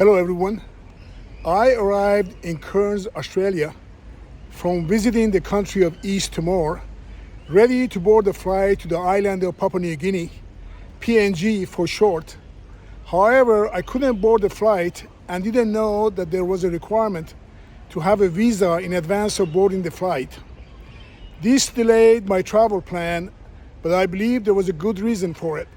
Hello everyone. I arrived in Cairns, Australia from visiting the country of East Timor, ready to board the flight to the island of Papua New Guinea, PNG for short. However, I couldn't board the flight and didn't know that there was a requirement to have a visa in advance of boarding the flight. This delayed my travel plan, but I believe there was a good reason for it.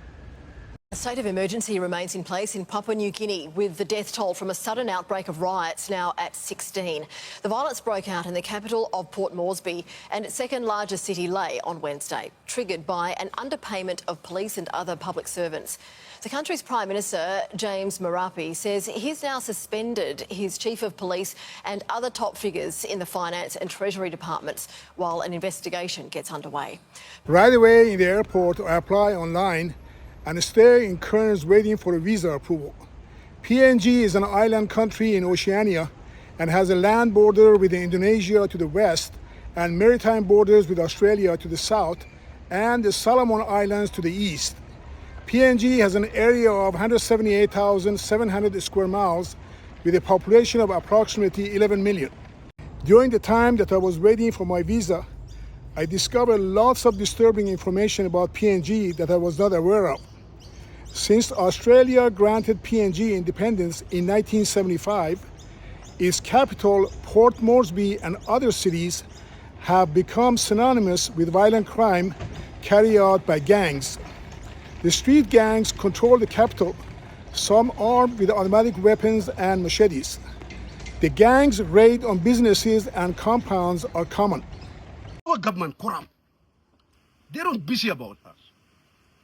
A state of emergency remains in place in Papua New Guinea, with the death toll from a sudden outbreak of riots now at 16. The violence broke out in the capital of Port Moresby and its second largest city, Lae, on Wednesday, triggered by an underpayment of police and other public servants. The country's Prime Minister, James Marape, says he's now suspended his Chief of Police and other top figures in the Finance and Treasury departments while an investigation gets underway. Right away in the airport, I apply online and stay in Cairns waiting for a visa approval. PNG is an island country in Oceania and has a land border with Indonesia to the west and maritime borders with Australia to the south and the Solomon Islands to the east. PNG has an area of 178,700 square miles with a population of approximately 11 million. During the time that I was waiting for my visa, I discovered lots of disturbing information about PNG that I was not aware of. Since Australia granted PNG independence in 1975, its capital, Port Moresby, and other cities have become synonymous with violent crime carried out by gangs. The street gangs control the capital, some armed with automatic weapons and machetes. The gangs' raid on businesses and compounds are common. Our government corrupt. They don't busy about us.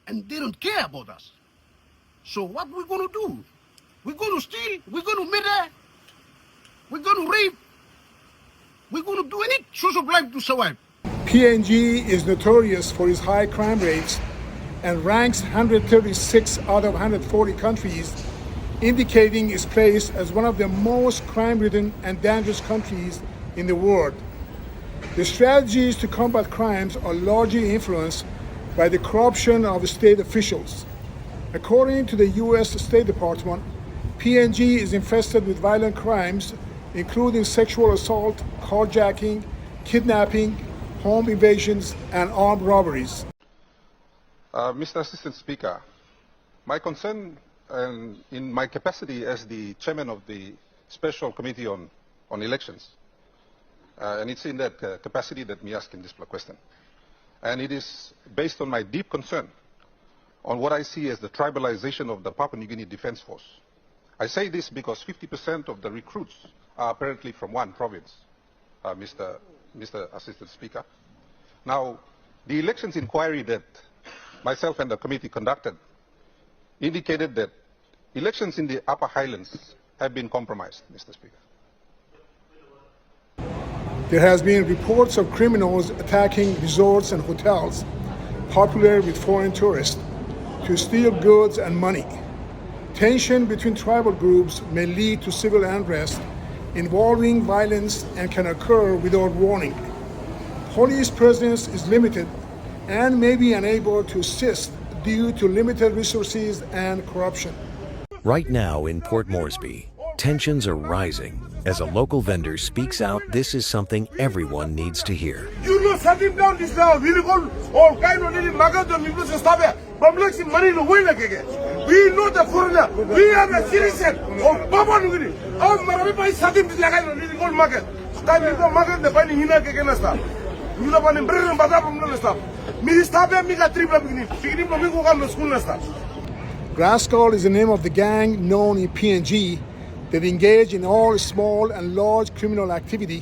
And they don't care about us. So what we going to do? We're going to steal, we're going to murder, we're going to rape, we're going to do any source of life to survive. PNG is notorious for its high crime rates and ranks 136 out of 140 countries, indicating its place as one of the most crime-ridden and dangerous countries in the world. The strategies to combat crimes are largely influenced by the corruption of state officials. According to the U.S. State Department, PNG is infested with violent crimes, including sexual assault, carjacking, kidnapping, home invasions, and armed robberies. Mr. Assistant Speaker, my concern in my capacity as the chairman of the Special Committee on Elections, and it's in that capacity that me asking this question. And it is based on my deep concern on what I see as the tribalization of the Papua New Guinea Defence Force. I say this because 50% of the recruits are apparently from one province, Mr. Assistant Speaker. Now, the elections inquiry that myself and the committee conducted indicated that elections in the Upper Highlands have been compromised, Mr. Speaker. There has been reports of criminals attacking resorts and hotels popular with foreign tourists to steal goods and money. Tension between tribal groups may lead to civil unrest involving violence and can occur without warning. Police presence is limited and may be unable to assist due to limited resources and corruption. Right now in Port Moresby, tensions are rising as a local vendor speaks out. This is something everyone needs to hear. You know, shutting down this now, we will all kind of little magadan, we will stop it. Public money no way again. We know the foreigner. We are a citizen of Papua New Guinea. Our Marabi is shutting this like a little market. Stop the market, the finding Hina again. Stop. You know, when Britain, but I'm stop. Me stop and make a trip of beginning from the school. Stop. Graskal is the name of the gang known in PNG that engage in all small and large criminal activity.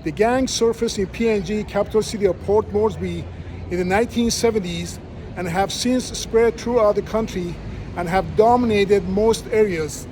The gang surfaced in PNG, capital city of Port Moresby, in the 1970s and have since spread throughout the country and have dominated most areas.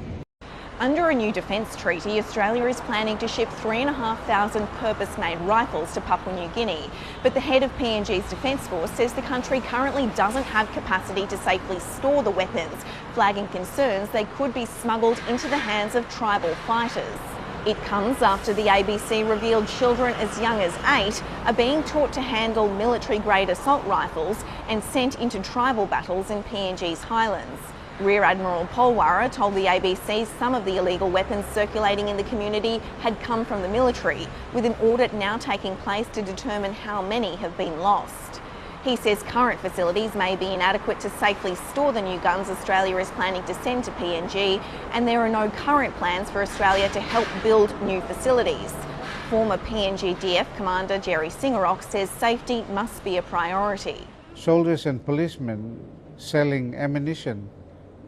Under a new defence treaty, Australia is planning to ship 3,500 purpose-made rifles to Papua New Guinea. But the head of PNG's Defence Force says the country currently doesn't have capacity to safely store the weapons, flagging concerns they could be smuggled into the hands of tribal fighters. It comes after the ABC revealed children as young as 8 are being taught to handle military-grade assault rifles and sent into tribal battles in PNG's highlands. Rear Admiral Polwara told the ABC some of the illegal weapons circulating in the community had come from the military, with an audit now taking place to determine how many have been lost. He says current facilities may be inadequate to safely store the new guns Australia is planning to send to PNG, and there are no current plans for Australia to help build new facilities. Former PNG DF Commander Jerry Singarock says safety must be a priority. Soldiers and policemen selling ammunition,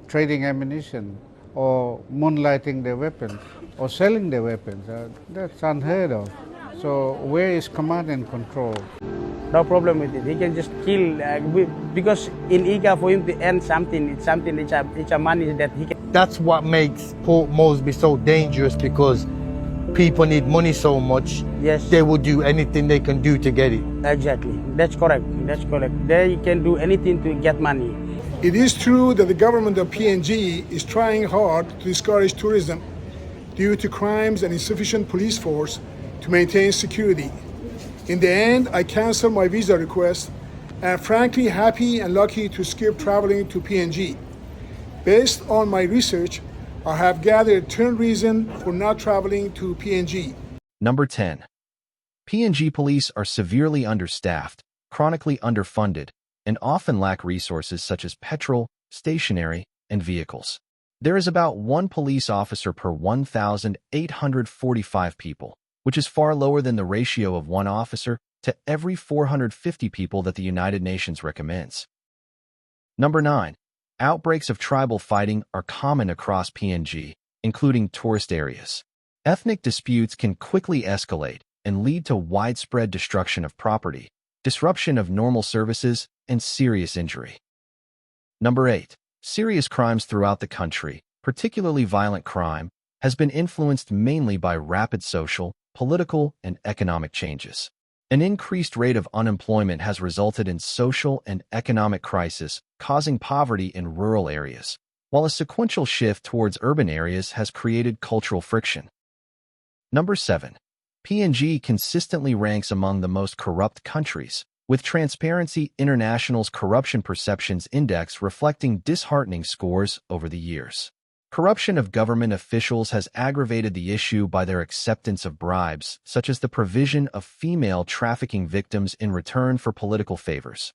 trading ammunition, or moonlighting their weapons, or selling their weapons, that's unheard of. So where is command and control? No problem with it. He can just kill because in Iga for him to earn something, it's a money that he can. That's what makes Port Moresby so dangerous, because people need money so much. Yes, they will do anything they can do to get it. Exactly. That's correct. That's correct. They can do anything to get money. It is true that the government of PNG is trying hard to discourage tourism due to crimes and insufficient police force to maintain security. In the end, I canceled my visa request and am frankly happy and lucky to skip traveling to PNG. Based on my research, I have gathered 10 reasons for not traveling to PNG. Number 10. PNG police are severely understaffed, chronically underfunded, and often lack resources such as petrol, stationery, and vehicles. There is about one police officer per 1,845 people, which is far lower than the ratio of one officer to every 450 people that the United Nations recommends. Number 9. Outbreaks of tribal fighting are common across PNG, including tourist areas. Ethnic disputes can quickly escalate and lead to widespread destruction of property, disruption of normal services, and serious injury. Number 8. Serious crimes throughout the country, particularly violent crime, has been influenced mainly by rapid social, political, and economic changes. An increased rate of unemployment has resulted in social and economic crisis, causing poverty in rural areas, while a sequential shift towards urban areas has created cultural friction. Number 7. PNG consistently ranks among the most corrupt countries, with Transparency International's Corruption Perceptions Index reflecting disheartening scores over the years. Corruption of government officials has aggravated the issue by their acceptance of bribes, such as the provision of female trafficking victims in return for political favors.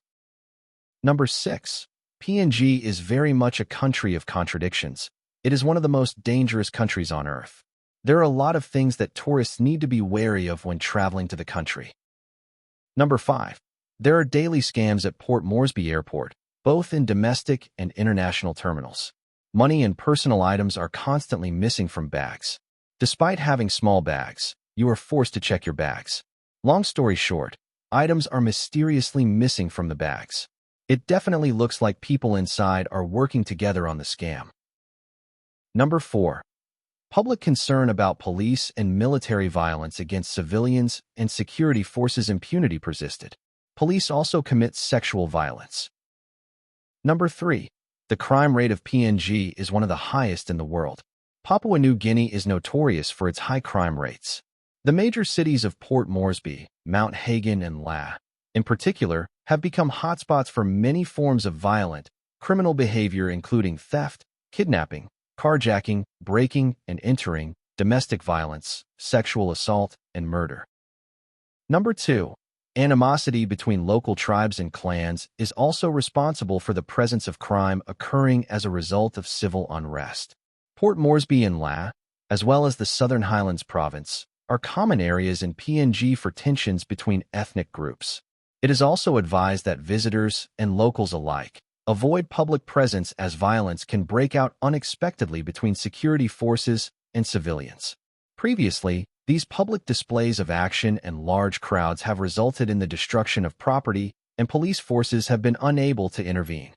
Number 6. PNG is very much a country of contradictions. It is one of the most dangerous countries on Earth. There are a lot of things that tourists need to be wary of when traveling to the country. Number 5. There are daily scams at Port Moresby Airport, both in domestic and international terminals. Money and personal items are constantly missing from bags. Despite having small bags, you are forced to check your bags. Long story short, items are mysteriously missing from the bags. It definitely looks like people inside are working together on the scam. Number 4. Public concern about police and military violence against civilians and security forces impunity persisted. Police also commit sexual violence. Number 3. The crime rate of PNG is one of the highest in the world. Papua New Guinea is notorious for its high crime rates. The major cities of Port Moresby, Mount Hagen, and La, in particular, have become hotspots for many forms of violent, criminal behavior including theft, kidnapping, carjacking, breaking and entering, domestic violence, sexual assault, and murder. Number 2. Animosity between local tribes and clans is also responsible for the presence of crime occurring as a result of civil unrest. Port Moresby and La, as well as the Southern Highlands province, are common areas in PNG for tensions between ethnic groups. It is also advised that visitors and locals alike avoid public presence as violence can break out unexpectedly between security forces and civilians. Previously, these public displays of action and large crowds have resulted in the destruction of property, and police forces have been unable to intervene.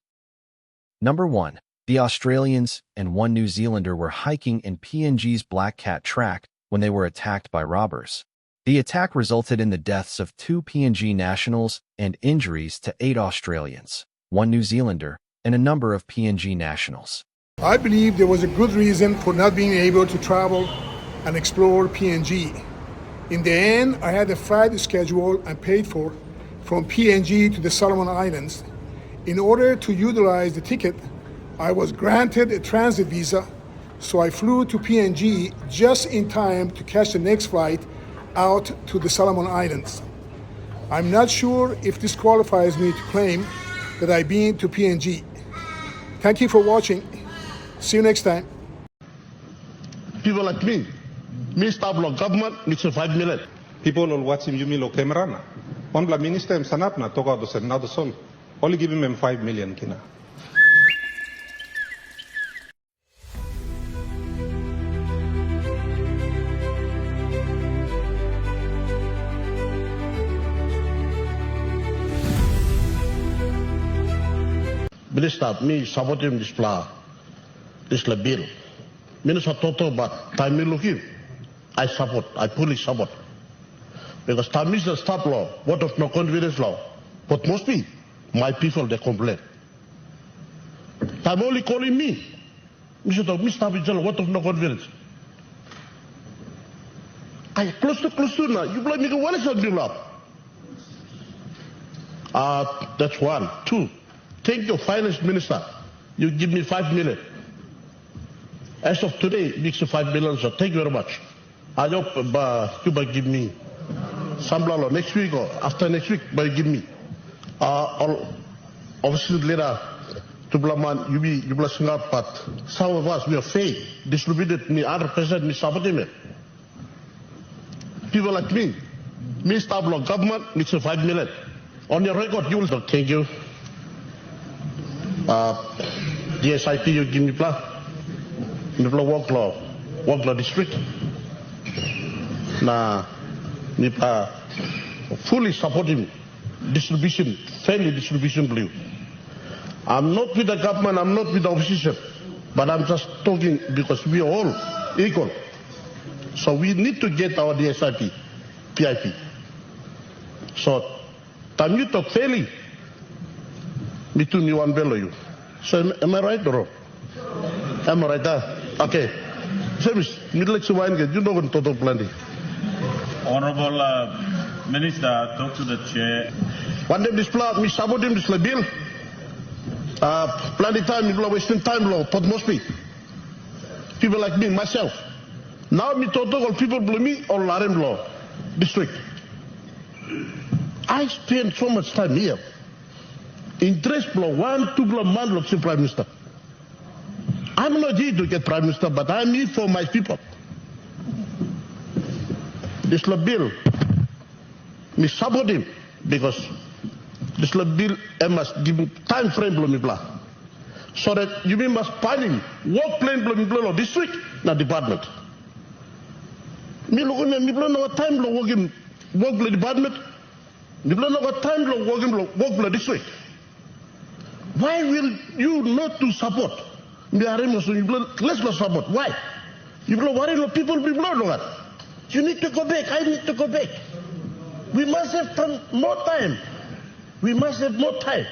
Number 1. The Australians and one New Zealander were hiking in PNG's Black Cat Track when they were attacked by robbers. The attack resulted in the deaths of 2 PNG nationals and injuries to 8 Australians, 1 New Zealander, and a number of PNG nationals. I believe there was a good reason for not being able to travel and explore PNG. In the end, I had a flight schedule and paid for from PNG to the Solomon Islands. In order to utilize the ticket, I was granted a transit visa, so I flew to PNG just in time to catch the next flight out to the Solomon Islands. I'm not sure if this qualifies me to claim that I've been to PNG. Thank you for watching. See you next time. People like me stop lo government, it's 5 million. People will watch him yumi lo camera na. On la minister em sanap na toka do sen na do sol. Only give him 5 million kina. Minister, me supporting this bill. Minister Toto, but time me looking, I support, I fully support. Because time is the stop law, what of no confidence law. But mostly, my people, they complain. Time only calling me. Mr. What of no confidence? I close to now. You blame me, what is on you love? That's one. Two, thank your finance minister. You give me 5 million. As of today, it's 5 million, so thank you very much. I hope you might give me some next week or after next week, but give me. Obviously later, to Blaman, you be blessing up, but some of us, we are fake, distributed me 100%, me supporting me. People like me stop law government, it's 5 million. On your record, you will thank you. DSIP, you give me plus. Work law district. Nah, fully supporting distribution, fairly distribution blue. I'm not with the government, I'm not with the opposition, but I'm just talking because we are all equal. So we need to get our DSIP, PIP. So, time you talk fairly, me too, you one below you. So am I right or wrong? Am I right? Okay. Service, middle wine, you know what total plenty. Honorable Minister, talk to the chair. One day this plan, me supporting this bill. Plenty time, people are wasting time, law, but mostly. People like me, myself. Now me total people blame me or Larem law district. I spend so much time here. Interest blow 1, 2 blow man looks Prime Minister. I'm not here to get Prime Minister, but I'm here for my people. This bill, me support him because this bill must give him time frame blah, so that you must find him work plan blah district na department. Me look on me plan no time blah work blah department. Me plan no time blah work blah district. Why will you not to support? Let's not support. Why? You will worry people be blown. You need to go back. I need to go back. We must have more time. We must have more time.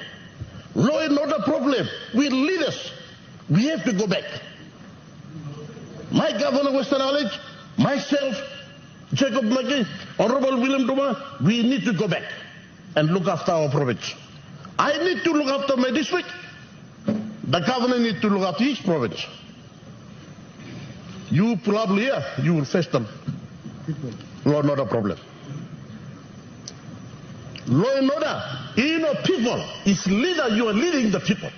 Law is not a problem. We leaders. We have to go back. My governor of Western Knowledge, myself, Jacob McGee, Honorable William Duma, we need to go back and look after our province. I need to look after my district. The governor needs to look after his province. You probably here, you will face them. Law not a problem. Law and order, you know people, is leader, you are leading the people.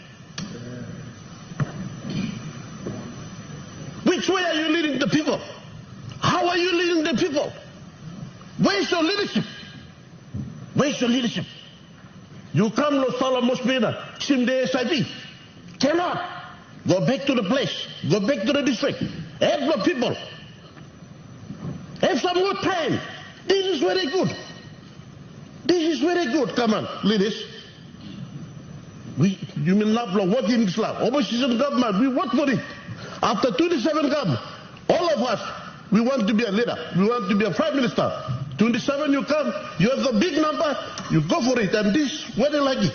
Which way are you leading the people? How are you leading the people? Where is your leadership? Where is your leadership? You come to Sala Mospina, Sim de SIP. Cannot. Go back to the place. Go back to the district. Help the people. Have some more time. This is very good. This is very good. Come on, leaders. You mean not what in Islam? Opposition government, we work for it. After 27 come, all of us, we want to be a leader. We want to be a prime minister. 27 you come, you have the big number, you go for it. And this, very lucky.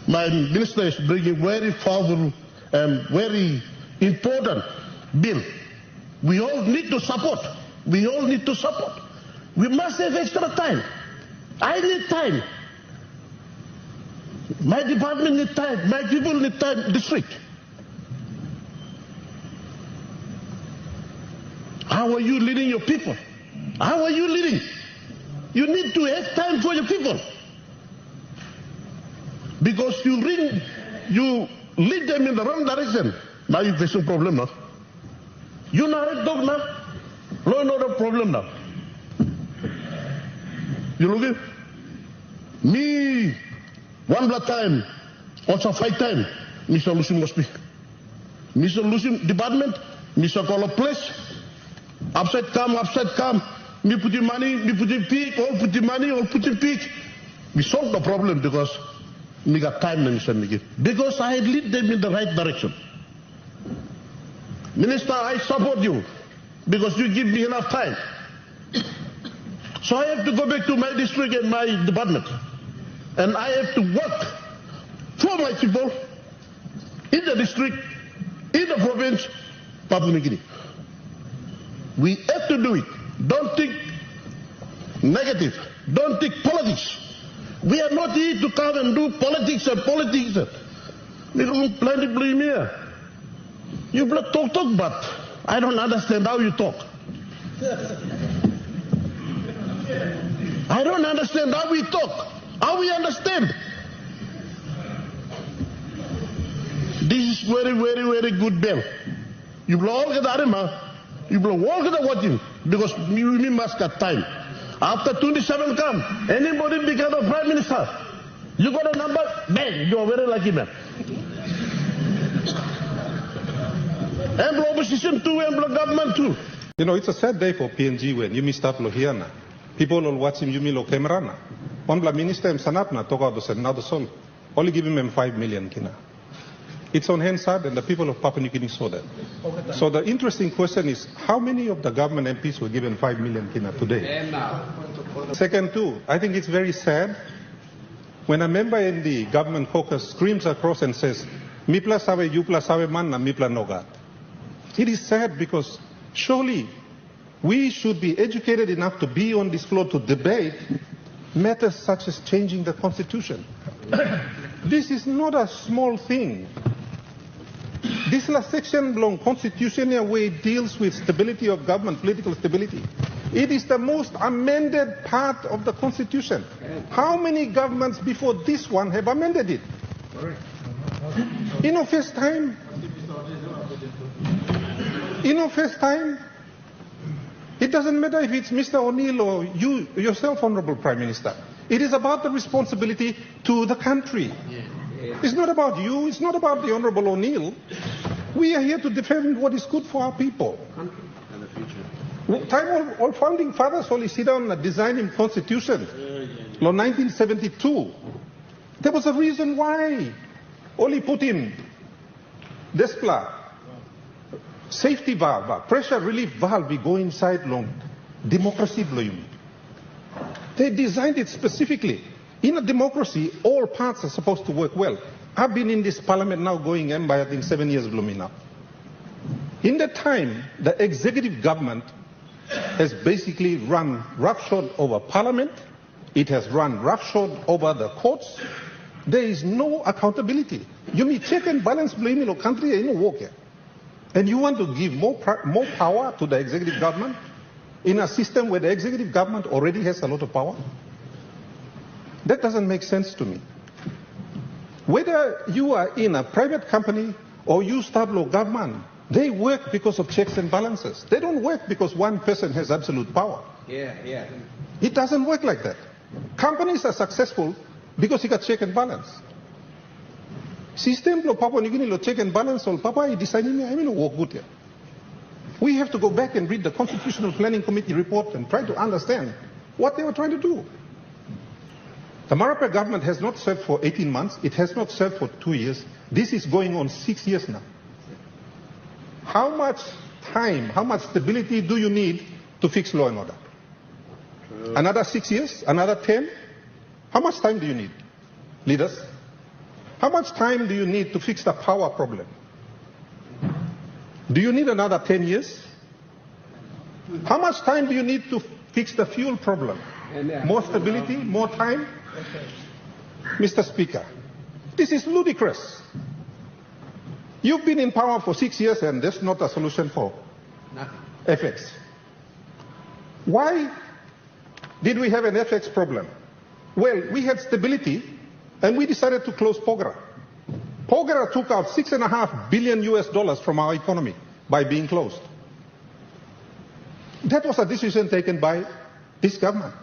My minister is bringing very powerful and very important bill. We all need to support. We all need to support. We must have extra time. I need time. My department need time. My people need time. District. How are you leading your people? How are you leading? You need to have time for your people. Because you lead them in the wrong direction. Now you're facing problem now. You know how to talk now. Law and order problem now. You look at me, one blood time, also 5 times, Mr. Lusim must be. Mr. Lusim department, Mr. call a place, upside come, me put the money, me put the peak, all put the money, all put the peak. We solved the problem because we got time, Mr. Miki. Because I lead them in the right direction. Minister, I support you because you give me enough time. So I have to go back to my district and my department. And I have to work for my people in the district, in the province, Papua New Guinea. We have to do it. Don't think negative. Don't think politics. We are not here to come and do politics and politics. We don't plan to blame here. You talk, but I don't understand how you talk. I don't understand how we talk, how we understand. This is very, very, very good bell. You blow all the arima, you blow all the watching, because we must got time. After 27 come, anybody become a prime minister. You got a number, bang, you are very lucky man. And blow opposition too, and blow government too. You know, it's a sad day for PNG when you missed up Lohiana. People will watch him, you milo camerana. One bla minister him sanapna, toka do senado sol. Only give him 5 million kina. It's on hand side and the people of Papua New Guinea saw that. So the interesting question is, how many of the government MPs were given 5 million kina today? Second too, I think it's very sad when a member in the government caucus screams across and says, Mipla sabe, Yupla sabe manna, Mipla nogat. It is sad because surely we should be educated enough to be on this floor to debate matters such as changing the constitution. This is not a small thing. This last section belong constitutional way deals with stability of government, political stability. It is the most amended part of the constitution. How many governments before this one have amended it? In our first time, it doesn't matter if it's Mr. O'Neill or you yourself, Honorable Prime Minister. It is about the responsibility to the country. It's not about you. It's not about the Honorable O'Neill. We are here to defend what is good for our people. Time all founding fathers only sit down and design in constitution. Law 1972. There was a reason why. Only put in Despla. Safety valve, pressure relief valve, we go inside long. Democracy blowing. They designed it specifically. In a democracy, all parts are supposed to work well. I've been in this parliament now going in by I think 7 years blooming up. In that time, the executive government has basically run roughshod over parliament. It has run roughshod over the courts. There is no accountability. You may check and balance blaming a country in a walk here. And you want to give more power to the executive government in a system where the executive government already has a lot of power? That doesn't make sense to me. Whether you are in a private company or you start local government, they work because of checks and balances. They don't work because one person has absolute power. It doesn't work like that. Companies are successful because you got check and balance. System lo Papua New Guinea lo check and balance all Papua designing I mean work good here. We have to go back and read the Constitutional Planning Committee report and try to understand what they were trying to do. The Marapa government has not served for 18 months. It has not served for 2 years. This is going on 6 years now. How much time, how much stability do you need to fix law and order? Another 6 years? Another 10? How much time do you need, leaders? How much time do you need to fix the power problem? Do you need another 10 years? How much time do you need to fix the fuel problem? More stability, more time? Mr. Speaker, This is ludicrous. You've been in power for 6 years and there's not a solution for FX. Why did we have an FX problem? Well, we had stability and we decided to close Pogra. Pogra took out $6.5 billion from our economy by being closed. That was a decision taken by this government.